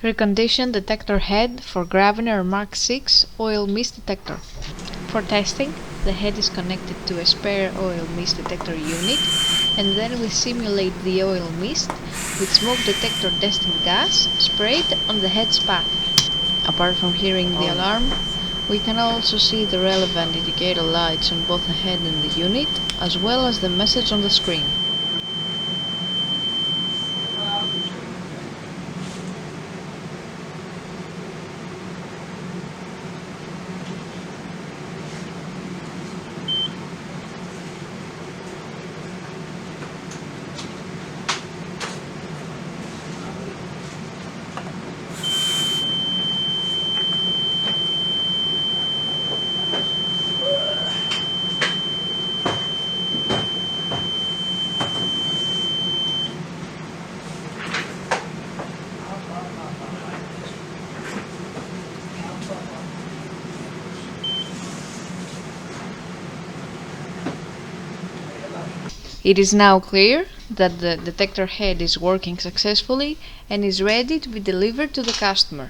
Reconditioned detector head for Graviner Mark 6 oil mist detector. For testing, the head is connected to a spare oil mist detector unit, and then we simulate the oil mist with smoke detector destined gas sprayed on the head's path. Apart from hearing the alarm, we can also see the relevant indicator lights on both the head and the unit, as well as the message on the screen. It is now clear that the detector head is working successfully and is ready to be delivered to the customer.